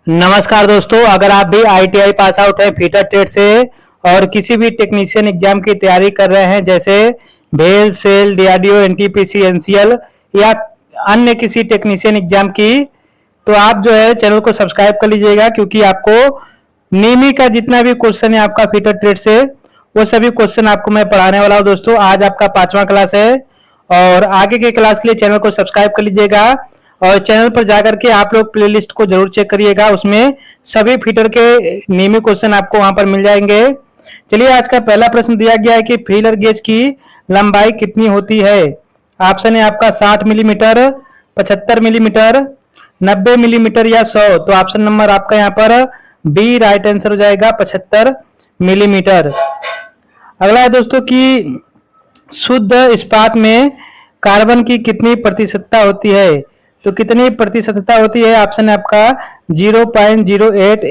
नमस्कार दोस्तों, अगर आप भी आईटीआई पास आउट हैं फीटर ट्रेड से और किसी भी टेक्नीशियन एग्जाम की तैयारी कर रहे हैं जैसे भेल सेल डीआरडीओ एनटीपीसी एनसीएल या अन्य किसी टेक्नीशियन एग्जाम की, तो आप जो है चैनल को सब्सक्राइब कर लीजिएगा क्योंकि आपको नीमी का जितना भी क्वेश्चन है आपका फीटर ट्रेड से वो सभी क्वेश्चन आपको मैं पढ़ाने वाला हूं। दोस्तों आज आपका 5वां क्लास है और आगे के क्लास के लिए चैनल को सब्सक्राइब कर लीजिएगा और चैनल पर जाकर के आप लोग प्लेलिस्ट को जरूर चेक करिएगा, उसमें सभी फीटर के नियमित क्वेश्चन आपको वहां पर मिल जाएंगे। चलिए आज का पहला प्रश्न दिया गया है कि फीलर गेज की लंबाई कितनी होती है। ऑप्शन है आपका 60 मिलीमीटर, 75 मिलीमीटर, 90 मिलीमीटर या 100। तो ऑप्शन नंबर आपका यहाँ पर बी राइट आंसर हो जाएगा 75 मिलीमीटर। अगला है दोस्तों कि शुद्ध इस्पात में कार्बन की कितनी प्रतिशतता होती है। तो कितनी प्रतिशतता होती है, ऑप्शन है आपका 0.08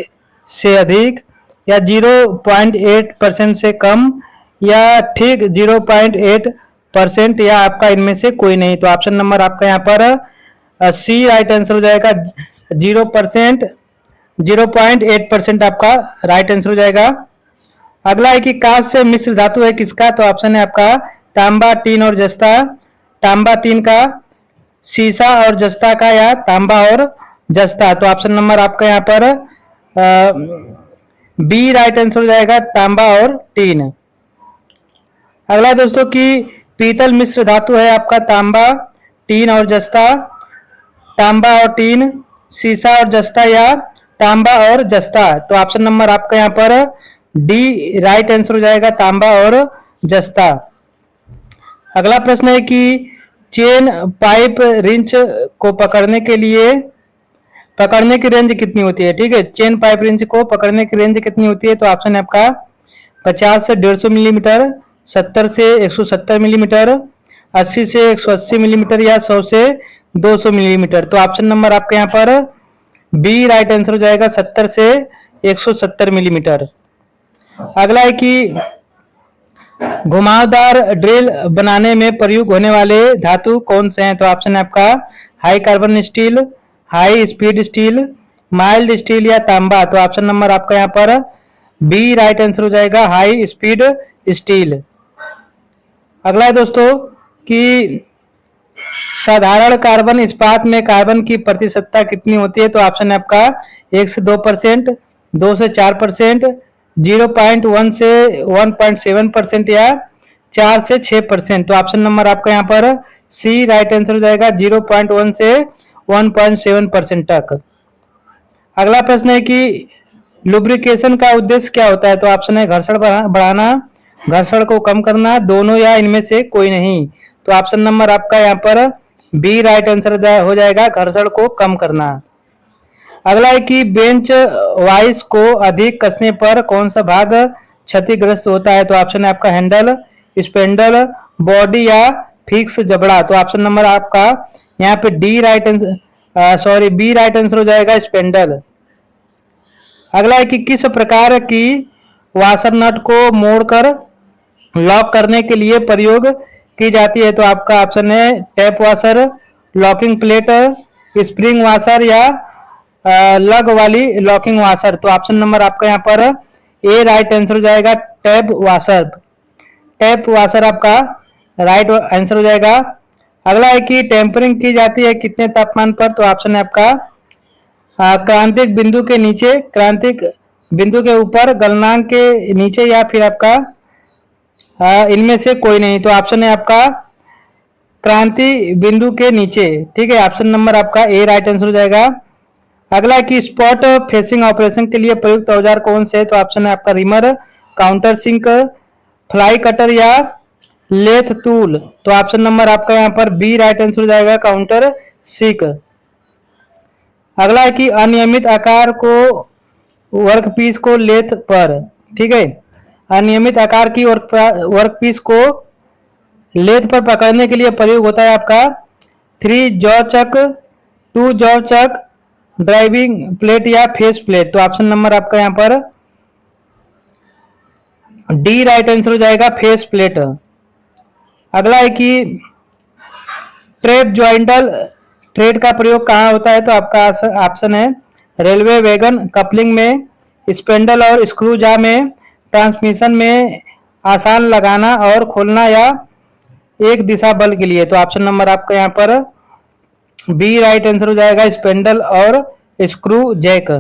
से अधिक या 0.8% से कम या ठीक 0.8% या आपका इनमें से कोई नहीं। तो ऑप्शन नंबर आपका यहाँ पर सी राइट आंसर हो जाएगा 0.8% आपका राइट आंसर हो जाएगा। अगला है कि कांच से मिश्र धातु है किसका। तो ऑप्शन है आपका तांबा, टीन और जस्ता, तांबा तीन का, सीसा और जस्ता का या तांबा और जस्ता। तो ऑप्शन नंबर आपका यहाँ पर बी राइट आंसर हो जाएगा तांबा और टीन। अगला दोस्तों कि पीतल मिश्र धातु है आपका तांबा, टीन और जस्ता, तांबा और टीन, सीसा और जस्ता या तांबा और जस्ता। तो ऑप्शन नंबर आपका यहाँ पर डी राइट आंसर हो जाएगा तांबा और जस्ता। अगला प्रश्न है कि चेन पाइप रिंच को पकड़ने की रेंज कितनी होती है। ठीक है, चेन पाइप रिंच को पकड़ने की रेंज कितनी होती है। तो ऑप्शन है आपका 50 से 150 मिलीमीटर, 70 से 170 मिलीमीटर, 80 से 180 मिलीमीटर या 100 से 200 मिलीमीटर। तो ऑप्शन नंबर आपके यहाँ पर बी राइट आंसर हो जाएगा 70 से 170 मिलीमीटर। अगला है कि घुमावदार ड्रिल बनाने में प्रयुक्त होने वाले धातु कौन से हैं। तो ऑप्शन है आपका high carbon steel, high speed steel, mild steel या तांबा। तो ऑप्शन नंबर आपका यहाँ पर बी राइट आंसर हो जाएगा हाई स्पीड स्टील। अगला है दोस्तों कि साधारण कार्बन इस्पात में कार्बन की प्रतिशतता कितनी होती है। तो ऑप्शन है आपका 1 से 2%, 2 से 4%, 0.1 से 1.7% या 4 से 6%। तो ऑप्शन नंबर आपका यहाँ पर सी राइट आंसर हो जाएगा 0.1 से 1.7% तक। अगला प्रश्न है कि लुब्रिकेशन का उद्देश्य क्या होता है। तो ऑप्शन है घर्षण बढ़ाना, घर्षण को कम करना, दोनों या इनमें से कोई नहीं। तो ऑप्शन नंबर आपका यहाँ पर बी राइट आंसर हो जाएगा घर्षण को कम करना। अगला है कि बेंच वाइस को अधिक कसने पर कौन सा भाग क्षतिग्रस्त होता है। तो ऑप्शन है आपका हैंडल, स्पेंडल, बॉडी या फिक्स जबड़ा। तो ऑप्शन नंबर आपका यहाँ पे D right answer B right answer हो जाएगा स्पेंडल। अगला है कि किस प्रकार की वाशर नट को मोड़कर लॉक करने के लिए प्रयोग की जाती है। तो आपका ऑप्शन है tap washer, locking plate, spring washer या लग वाली लॉकिंग वाशर। तो ऑप्शन नंबर आपका यहाँ पर ए राइट आंसर हो जाएगा टैप वाशर। टैप वाशर आपका राइट आंसर हो जाएगा। अगला है कि टेम्परिंग की जाती है कितने तापमान पर। तो ऑप्शन है आपका क्रांतिक बिंदु के नीचे, क्रांतिक बिंदु के ऊपर, गलनांक के नीचे या फिर आपका इनमें से कोई नहीं। तो ऑप्शन है आपका क्रांति बिंदु के नीचे। ठीक है, ऑप्शन नंबर आपका ए राइट आंसर हो जाएगा। अगला है कि स्पॉट फेसिंग ऑपरेशन के लिए प्रयुक्त औजार कौन से है। तो ऑप्शन है आपका reamer, countersink, fly cutter या लेथ टूल। तो ऑप्शन नंबर आपका यहाँ पर बी राइट आंसर हो जाएगा काउंटर सिंक। अगला है कि अनियमित आकार को वर्कपीस को लेथ पर, ठीक है, अनियमित आकार की वर्कपीस को लेथ पर पकड़ने के लिए प्रयोग होता है आपका 3 जॉ चक, 2 जॉ चक, ड्राइविंग प्लेट या फेस प्लेट। तो ऑप्शन नंबर आपका यहाँ पर डी राइट आंसर हो जाएगा फेस प्लेट। अगला है कि ट्रेप ज्वाइंटल थ्रेड का प्रयोग कहाँ होता है। तो आपका ऑप्शन है रेलवे वैगन कपलिंग में, स्पेंडल और स्क्रू जा में, ट्रांसमिशन में आसान लगाना और खोलना या एक दिशा बल के लिए। तो ऑप्शन नंबर आपका यहाँ पर बी राइट आंसर हो जाएगा, स्पेंडल और स्क्रू जैक।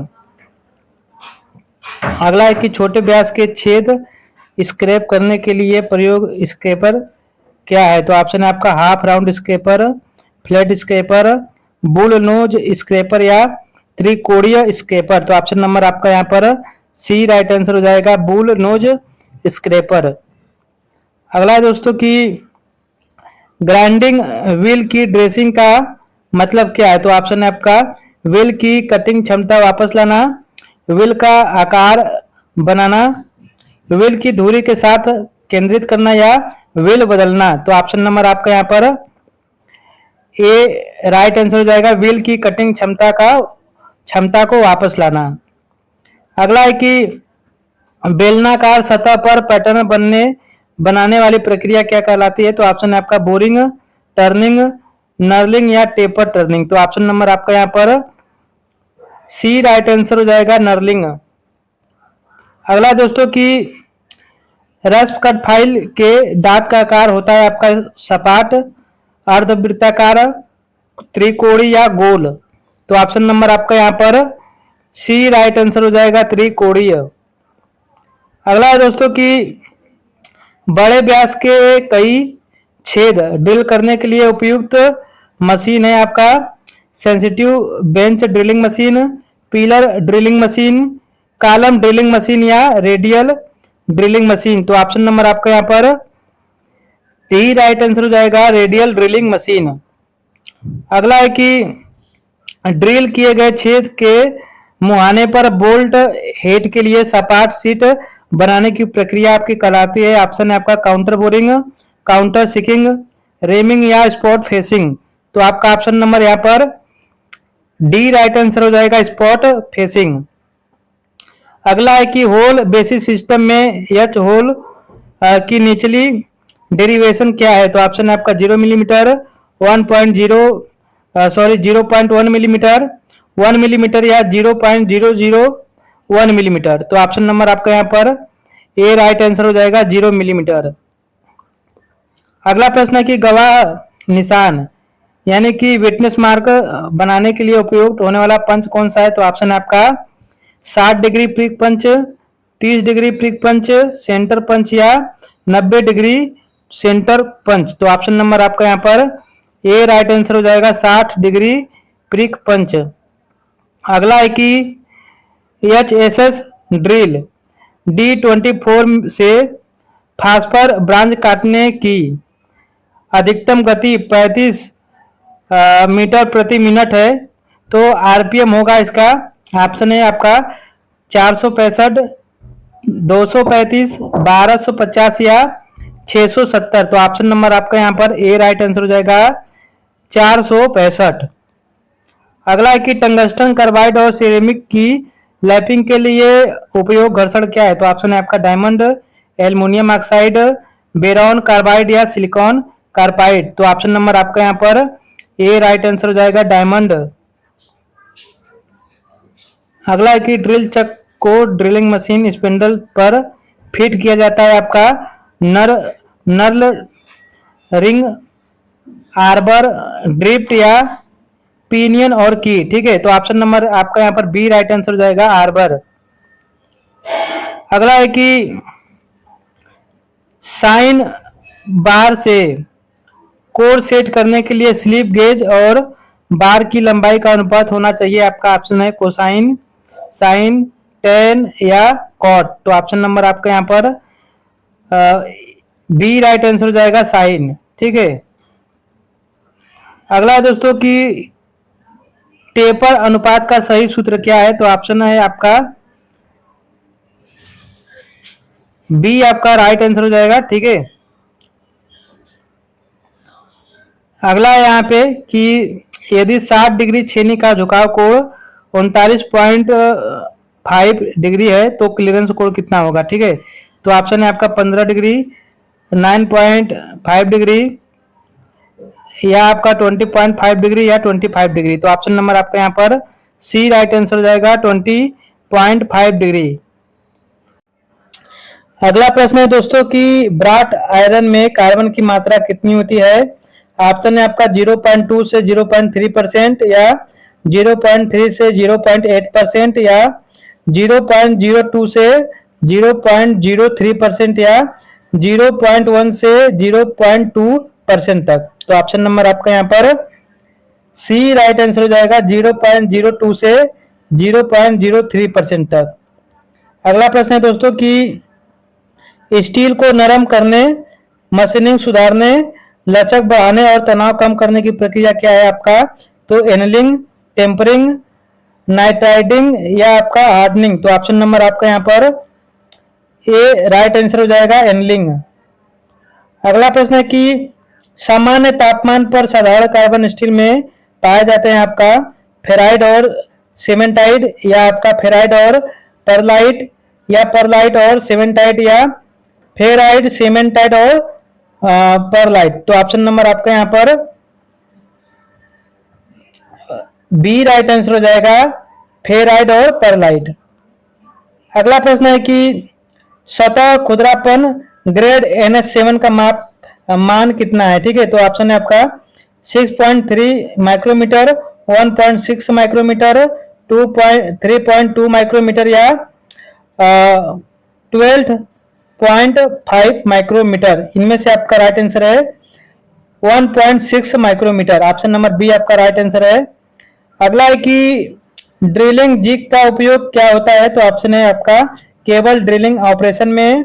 अगला है कि छोटे व्यास के छेद स्क्रैप करने के लिए प्रयोग स्क्रैपर क्या है। तो ऑप्शन है आपका half round scraper, flat scraper, bull knows scraper या त्रिकोणीय स्क्रैपर। तो ऑप्शन नंबर आपका यहाँ पर सी राइट आंसर हो जाएगा, बुल नोज स्क्रैपर। अगला है दोस्तों कि ग्राइंडिंग व्हील की ड्रेसिंग का मतलब क्या है। तो ऑप्शन है आपका व्हील की कटिंग क्षमता वापस लाना, व्हील का आकार बनाना, व्हील की धुरी के साथ केंद्रित करना या व्हील बदलना। तो ऑप्शन नंबर आपका यहाँ पर ए राइट आंसर हो जाएगा, व्हील की कटिंग क्षमता को वापस लाना। अगला है कि बेलनाकार सतह पर पैटर्न बनाने वाली प्रक्रिया क्या कहलाती है। तो ऑप्शन है आपका बोरिंग, टर्निंग, नर्लिंग या टेपर टर्निंग। तो ऑप्शन नंबर आपका यहाँ पर सी राइट आंसर हो जाएगा, नर्लिंग। अगला दोस्तों कि रस्प कट फाइल के दांत का आकार होता है आपका सपाट, अर्धवृत्ताकार, त्रिकोणीय या गोल। तो ऑप्शन नंबर आपका यहाँ पर सी राइट आंसर हो जाएगा, त्रिकोणीय। अगला है दोस्तों कि बड़े व्यास के कई छेद ड्रिल करने के लिए उपयुक्त मशीन है आपका sensitive bench drilling machine, pillar drilling machine, column drilling machine या रेडियल ड्रिलिंग मशीन। तो ऑप्शन नंबर आपका यहाँ पर डी राइट आंसर हो जाएगा, रेडियल ड्रिलिंग मशीन। अगला है कि ड्रिल किए गए छेद के मुहाने पर बोल्ट हेड के लिए सपाट सीट बनाने की प्रक्रिया आपकी कहलाती है। ऑप्शन है आपका काउंटर बोरिंग, काउंटर सिकिंग, रेमिंग या स्पॉट फेसिंग। तो आपका ऑप्शन नंबर यहाँ पर डी राइट आंसर हो जाएगा, स्पॉट फेसिंग। अगला है कि होल बेसिस सिस्टम में एच होल की निचली डेरिवेशन क्या है। तो ऑप्शन है आपका 0 मिलीमीटर, 0.1 मिलीमीटर, 1 मिलीमीटर या 0.001 मिलीमीटर। तो ऑप्शन नंबर आपका यहाँ पर ए राइट आंसर हो जाएगा, 0 मिलीमीटर। अगला प्रश्न है कि गवाह निशान यानी कि विटनेस मार्क बनाने के लिए उपयुक्त होने वाला पंच कौन सा है। तो ऑप्शन है आपका 60 डिग्री प्रिक पंच, 30 डिग्री प्रिक पंच, सेंटर पंच या 90 डिग्री सेंटर पंच। तो ऑप्शन नंबर आपका यहाँ पर ए राइट आंसर हो जाएगा, 60 डिग्री प्रिक पंच। अगला है कि HSS ड्रिल D24 से फास्फर ब्रांच काटने की अधिकतम गति 35 मीटर प्रति मिनट है। तो आरपीएम होगा इसका, ऑप्शन है आपका 465, 235, 1250 या 670। तो ऑप्शन नंबर आपका यहाँ पर ए राइट आंसर हो जाएगा, 465। अगला है कि टंगस्टन कार्बाइड और सिरेमिक की लैपिंग के लिए उपयोग घर्षण क्या है। तो ऑप्शन है आपका diamond, aluminium oxide, baron carbide या सिलिकॉन कार्बाइड। तो ऑप्शन नंबर आपका यहाँ पर ए राइट आंसर हो जाएगा, डायमंड। अगला है कि ड्रिल चक को ड्रिलिंग मशीन स्पिंडल पर फिट किया जाता है आपका नर्ल रिंग, आर्बर, ड्रिफ्ट या पिनियन और की। ठीक है, तो ऑप्शन नंबर आपका यहाँ पर बी राइट आंसर हो जाएगा, आर्बर। अगला है कि साइन बार से कोर सेट करने के लिए स्लिप गेज और बार की लंबाई का अनुपात होना चाहिए। आपका ऑप्शन है कोसाइन, साइन, टेन या कॉट। तो ऑप्शन नंबर आपका यहाँ पर बी राइट आंसर हो जाएगा, साइन। ठीक है, अगला है दोस्तों कि टेपर अनुपात का सही सूत्र क्या है। तो ऑप्शन है आपका बी आपका राइट आंसर हो जाएगा। ठीक है, अगला है यहाँ पे कि यदि 60 डिग्री छेनी का झुकाव कोण 39.5 डिग्री है तो क्लियरेंस कोण कितना होगा। ठीक है, तो ऑप्शन है आपका 15 डिग्री, 9.5 डिग्री या आपका 20.5 डिग्री या 25 डिग्री। तो ऑप्शन नंबर आपका यहाँ पर सी राइट आंसर हो जाएगा 20.5 डिग्री। अगला प्रश्न है दोस्तों कि ब्राट आयरन में कार्बन की मात्रा कितनी होती है। ऑप्शन है आपका 0.2 से 0.3% या 0.3 से 0.8% या 0.02 से 0.03% या 0.1 से 0.2% तक। तो ऑप्शन नंबर आपका यहाँ पर सी राइट आंसर हो जाएगा 0.02 से 0.03% तक। अगला प्रश्न है दोस्तों कि स्टील को नरम करने, मशीनिंग सुधारने, लचक बढ़ाने और तनाव कम करने की प्रक्रिया क्या है आपका। तो एनलिंग, टेम्परिंग, नाइट्राइडिंग या आपका हार्डनिंग। तो ऑप्शन नंबर आपका यहाँ पर ए राइट आंसर हो जाएगा एनलिंग। अगला प्रश्न है कि सामान्य तापमान पर साधारण कार्बन स्टील में पाए जाते हैं आपका फेराइड और सीमेंटाइड या आपका फेराइड और परलाइट या परलाइट और सीमेंटाइड या फेराइड सीमेंटाइड और परलाइट। तो ऑप्शन नंबर आपका यहाँ पर बी राइट आंसर हो जाएगा फेराइड और परलाइट। अगला प्रश्न है कि सतह खुरदरापन ग्रेड NH7 का मान कितना है। ठीक है, तो ऑप्शन है आपका 6.3 माइक्रोमीटर, 1.6 माइक्रोमीटर, 3.2 माइक्रोमीटर या 12.5 माइक्रोमीटर। इनमें से आपका राइट आंसर है 1.6 माइक्रोमीटर। ऑप्शन नंबर बी आपका राइट आंसर है। अगला है कि ड्रिलिंग जिग का उपयोग क्या होता है। तो ऑप्शन है आपका केबल ड्रिलिंग ऑपरेशन में,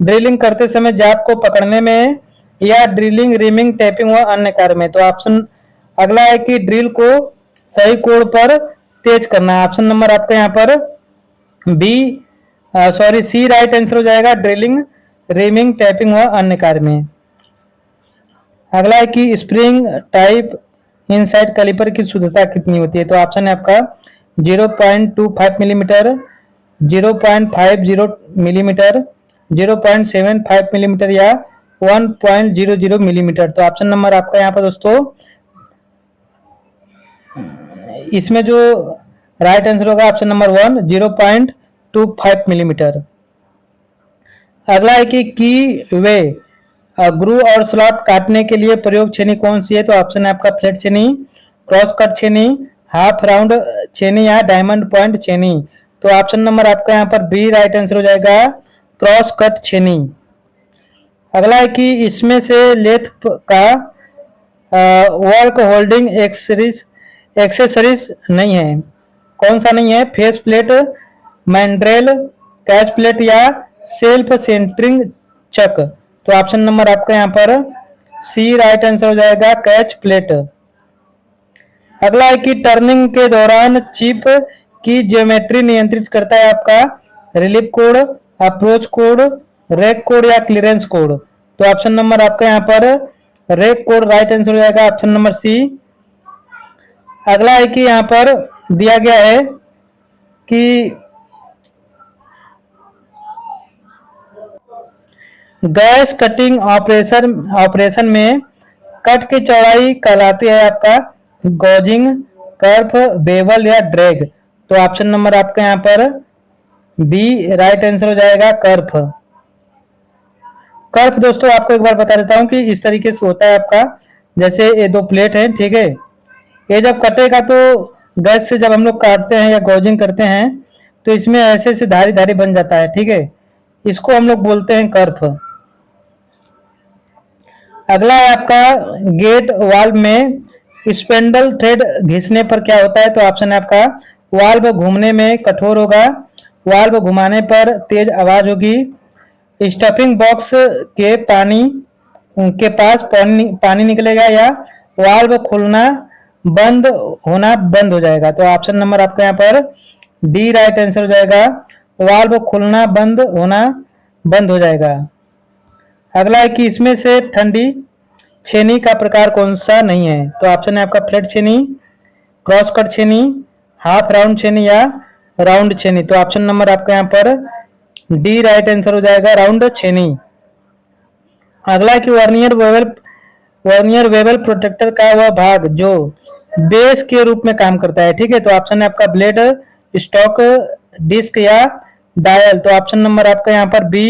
ड्रिलिंग करते समय जाप को पकड़ने में या ड्रिलिंग, रिमिंग, टैपिंग व अन्य कार्य में। तो ऑप्शन अगला है कि ड्रिल को सही कोण पर तेज करना है। ऑप्शन नंबर आपका यहाँ पर सी राइट आंसर हो जाएगा ड्रिलिंग, रिमिंग, टैपिंग व अन्य कार्य में। अगला है कि स्प्रिंग टाइप इनसाइड कैलिपर की शुद्धता कितनी होती है। तो ऑप्शन है आपका 0.25 मिलीमीटर, 0.50 मिलीमीटर, 0.75 मिलीमीटर या 1.00 मिलीमीटर। तो ऑप्शन नंबर आपका यहाँ पर दोस्तों इसमें जो राइट आंसर होगा ऑप्शन नंबर 1 0.25 मिलीमीटर। अगला है कि वे ग्रू और स्लॉट काटने के लिए प्रयोग छेनी कौन सी है। तो ऑप्शन है आपका फ्लैट छेनी, क्रॉस कट छेनी, हाफ राउंड छेनी या डायमंड पॉइंट छेनी। तो ऑप्शन नंबर आपका यहाँ पर बी राइट आंसर हो जाएगा क्रॉस कट छेनी। अगला है कि इसमें से लेथ का वर्क होल्डिंग एक्सेसरीज नहीं है, कौन सा नहीं है। Face plate, mandrel, catch plate या सेल्फ सेंटरिंग चक। तो ऑप्शन नंबर आपका यहाँ पर सी राइट आंसर हो जाएगा कैच प्लेट। अगला है कि टर्निंग के दौरान चिप की ज्योमेट्री नियंत्रित करता है आपका relief code, approach code, rake code या क्लियरेंस कोड। तो ऑप्शन नंबर आपका यहाँ पर रेक कोड राइट आंसर हो जाएगा ऑप्शन नंबर सी। अगला है कि यहाँ पर दिया गया है कि गैस कटिंग ऑपरेशन में कट की चौड़ाई कहलाती है आपका गॉजिंग, कर्फ, बेवल या ड्रैग। तो ऑप्शन नंबर आपका यहाँ पर बी राइट आंसर हो जाएगा कर्फ। कर्फ दोस्तों आपको एक बार बता देता हूं कि इस तरीके से होता है आपका, जैसे ये दो प्लेट है, ठीक है। ये जब कटेगा तो गैस से जब हम लोग काटते हैं या गॉजिंग करते हैं तो इसमें ऐसे से धारी धारी बन जाता है, ठीक है। इसको हम लोग बोलते हैं कर्फ। अगला है आपका गेट वाल्व में स्पेंडल थ्रेड घिसने पर क्या होता है। तो ऑप्शन है आपका वाल्व घूमने में कठोर होगा, वाल्व घुमाने पर तेज आवाज होगी, स्टफिंग बॉक्स के पास पानी निकलेगा या वाल्व खुलना बंद होना बंद हो जाएगा। तो ऑप्शन नंबर आपका यहाँ पर डी राइट आंसर हो जाएगा वाल्व खुलना बंद होना बंद हो जाएगा। अगला है कि इसमें से ठंडी छेनी का प्रकार कौन सा नहीं है। तो ऑप्शन है आपका फ्लैट छेनी, क्रॉस कट छेनी, हाफ राउंड छेनी या राउंड छेनी। तो ऑप्शन नंबर आपका यहाँ पर डी राइट आंसर हो जाएगा राउंड छेनी। अगला है कि वर्नियर वेवल प्रोटेक्टर का वह भाग जो बेस के रूप में काम करता है। ठीक है, तो ऑप्शन है आपका ब्लेड, स्टॉक, डिस्क या डायल। तो ऑप्शन नंबर आपका यहाँ पर बी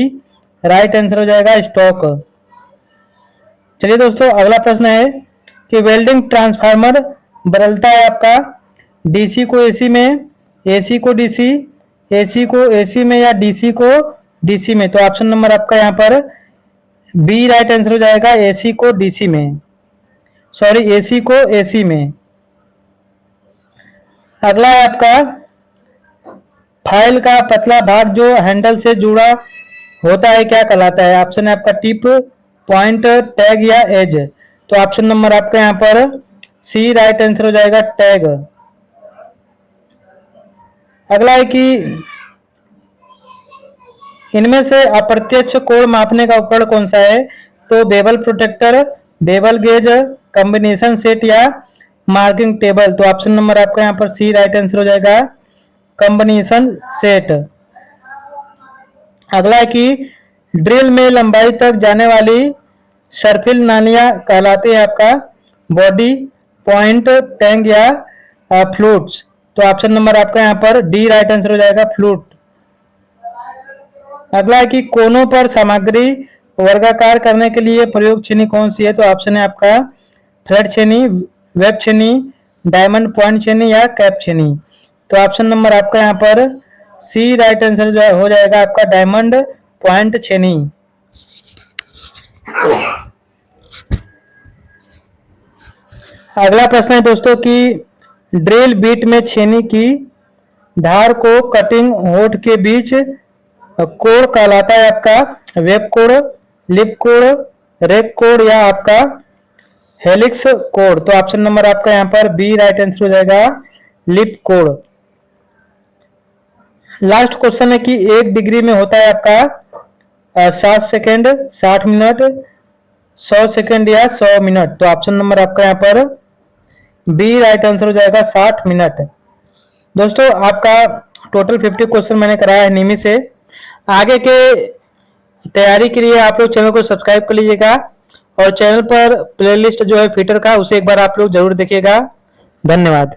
राइट आंसर हो जाएगा, स्टॉक। चलिए दोस्तों, अगला प्रश्न है कि वेल्डिंग ट्रांसफार्मर बदलता है आपका डीसी को एसी में, एसी को डीसी, एसी को एसी में या डीसी को डीसी में। तो ऑप्शन नंबर आपका यहाँ पर बी राइट आंसर हो जाएगा, एसी को डीसी में, सॉरी एसी को एसी में। अगला है आपका फाइल का पतला भाग जो हैंडल से जुड़ा होता है क्या कहलाता है। ऑप्शन है आपका टिप, पॉइंट, टैग या एज। तो ऑप्शन नंबर आपका यहाँ पर सी राइट आंसर हो जाएगा, टैग। अगला है कि इनमें से अप्रत्यक्ष कोण मापने का उपकरण कौन सा है। तो bevel protector, bevel gauge, combination set या मार्किंग टेबल। तो ऑप्शन नंबर आपका यहाँ पर सी राइट आंसर हो जाएगा, कॉम्बिनेशन सेट। अगला है कि ड्रिल में लंबाई तक जाने वाली सर्फिल नालियां कहलाती है आपका बॉडी, पॉइंट, टैंक या फ्लूट्स। तो ऑप्शन नंबर आपका यहाँ पर डी राइट आंसर हो जाएगा, फ्लूट। अगला है कि कोनों पर सामग्री वर्गाकार करने के लिए प्रयोग छेनी कौन सी है। तो ऑप्शन है आपका थ्रेड छेनी, वेब छेनी, डायमंड पॉइंट छेनी या कैप छेनी। तो ऑप्शन नंबर आपका यहाँ पर सी राइट आंसर हो जाएगा आपका, डायमंड पॉइंट छेनी। अगला प्रश्न है दोस्तों कि ड्रिल बीट में छेनी की धार को कटिंग होठ के बीच कोण कहलाता है आपका वेब कोण, लिप कोण, रेक कोण या आपका हेलिक्स कोण। तो ऑप्शन नंबर आपका यहाँ पर बी राइट आंसर हो जाएगा, लिप कोण। लास्ट क्वेश्चन है कि 1 डिग्री में होता है आपका 7 सेकेंड, 60 मिनट, 100 सेकेंड या 100 मिनट। तो ऑप्शन नंबर आपका यहाँ पर बी राइट आंसर हो जाएगा, 60 मिनट। दोस्तों आपका टोटल 50 क्वेश्चन मैंने कराया है निमी से। आगे के तैयारी के लिए आप लोग चैनल को सब्सक्राइब कर लीजिएगा और चैनल पर प्लेलिस्ट जो है फिटर का उसे एक बार आप लोग जरूर देखिएगा। धन्यवाद।